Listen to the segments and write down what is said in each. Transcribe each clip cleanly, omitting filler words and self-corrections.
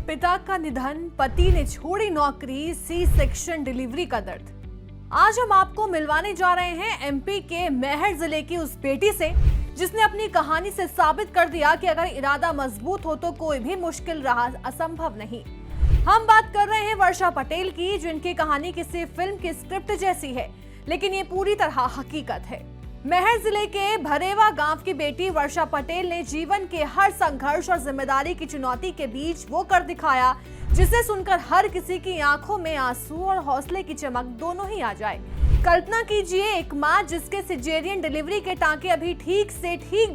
पिता का निधन, पति ने छोड़ी नौकरी, सी सेक्शन डिलीवरी का दर्द। आज हम आपको मिलवाने जा रहे हैं एमपी के मैहर जिले की उस बेटी से जिसने अपनी कहानी से साबित कर दिया कि अगर इरादा मजबूत हो तो कोई भी मुश्किल राह असंभव नहीं। हम बात कर रहे हैं वर्षा पटेल की, जिनकी कहानी किसी फिल्म की स्क्रिप्ट जैसी है, लेकिन ये पूरी तरह हकीकत है। मैहर जिले के भरेवा गांव की बेटी वर्षा पटेल ने जीवन के हर संघर्ष और जिम्मेदारी की चुनौती के बीच वो कर दिखाया जिसे सुनकर हर किसी की आंखों में आंसू और हौसले की चमक दोनों ही आ जाए। कल्पना कीजिए, एक माँ जिसके सिजेरियन डिलीवरी के टांके अभी ठीक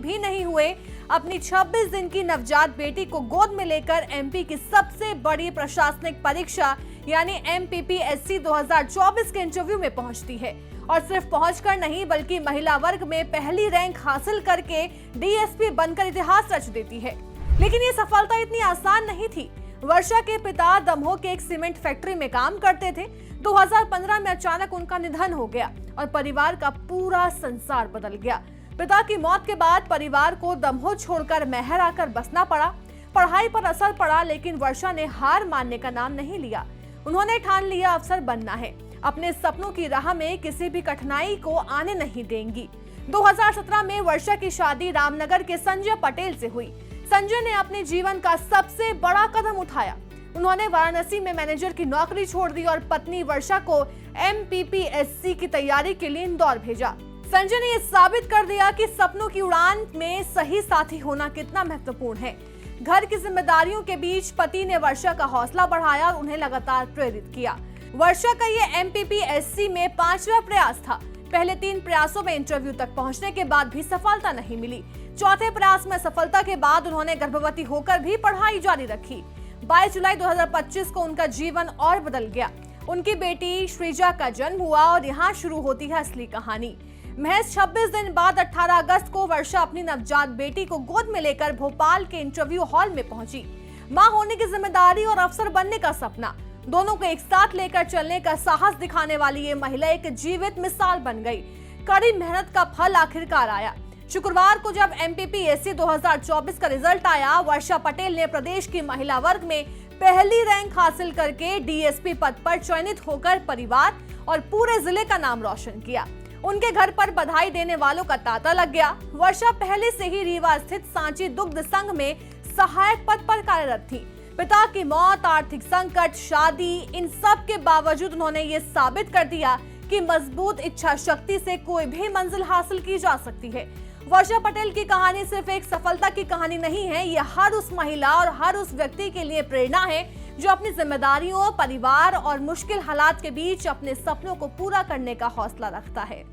भी नहीं हुए, अपनी 26 दिन की नवजात बेटी को गोद में लेकर एमपी की सबसे बड़ी प्रशासनिक परीक्षा यानी MPPSC 2024 के इंटरव्यू में पहुंचती है और सिर्फ पहुंचकर नहीं बल्कि महिला वर्ग में पहली रैंक हासिल करके DSP बनकर इतिहास रच देती है। लेकिन ये सफलता इतनी आसान नहीं थी। वर्षा के पिता दमोह के एक सीमेंट फैक्ट्री में काम करते थे। 2015 में अचानक उनका निधन हो गया और परिवार का पूरा संसार बदल गया। पिता की मौत के बाद परिवार को दमोह छोड़कर मैहर आकर बसना पड़ा। पढ़ाई पर असर पड़ा, लेकिन वर्षा ने हार मानने का नाम नहीं लिया। उन्होंने ठान लिया अफसर बनना है। अपने सपनों की राह में किसी भी कठिनाई को आने नहीं देंगी। 2017 में वर्षा की शादी रामनगर के संजय पटेल से हुई। संजय ने अपने जीवन का सबसे बड़ा कदम उठाया। उन्होंने वाराणसी में मैनेजर की नौकरी छोड़ दी और पत्नी वर्षा को MPPSC की तैयारी के लिए इंदौर भेजा। संजय ने यह साबित कर दिया कि सपनों की उड़ान में सही साथी होना कितना महत्वपूर्ण है। घर की जिम्मेदारियों के बीच पति ने वर्षा का हौसला बढ़ाया और उन्हें लगातार प्रेरित किया। वर्षा का ये MPPSC में 5वां प्रयास था। पहले 3 प्रयासों में इंटरव्यू तक पहुंचने के बाद भी सफलता नहीं मिली। चौथे प्रयास में सफलता के बाद उन्होंने गर्भवती होकर भी पढ़ाई जारी रखी। 22 जुलाई 2025 को उनका जीवन और बदल गया। उनकी बेटी श्रीजा का जन्म हुआ और यहाँ शुरू होती है असली कहानी। महज 26 दिन बाद 18 अगस्त को वर्षा अपनी नवजात बेटी को गोद में लेकर भोपाल के इंटरव्यू हॉल में पहुंची। मां होने की जिम्मेदारी और अफसर बनने का सपना, दोनों को एक साथ लेकर चलने का साहस दिखाने वाली ये महिला एक जीवित मिसाल बन गई। कड़ी मेहनत का फल आखिरकार आया। शुक्रवार को जब MPPSC 2024 का रिजल्ट आया, वर्षा पटेल ने प्रदेश की महिला वर्ग में पहली रैंक हासिल करके DSP पद पर चयनित होकर परिवार और पूरे जिले का नाम रोशन किया। उनके घर पर बधाई देने वालों का तांता लग गया। वर्षा पहले से ही रीवा स्थित सांची दुग्ध संघ में सहायक पद पर कार्यरत थी। पिता की मौत, आर्थिक संकट, शादी, इन सब के बावजूद उन्होंने ये साबित कर दिया कि मजबूत इच्छा शक्ति से कोई भी मंजिल हासिल की जा सकती है। वर्षा पटेल की कहानी सिर्फ एक सफलता की कहानी नहीं है, ये हर उस महिला और हर उस व्यक्ति के लिए प्रेरणा है जो अपनी जिम्मेदारियों, परिवार और मुश्किल हालात के बीच अपने सपनों को पूरा करने का हौसला रखता है।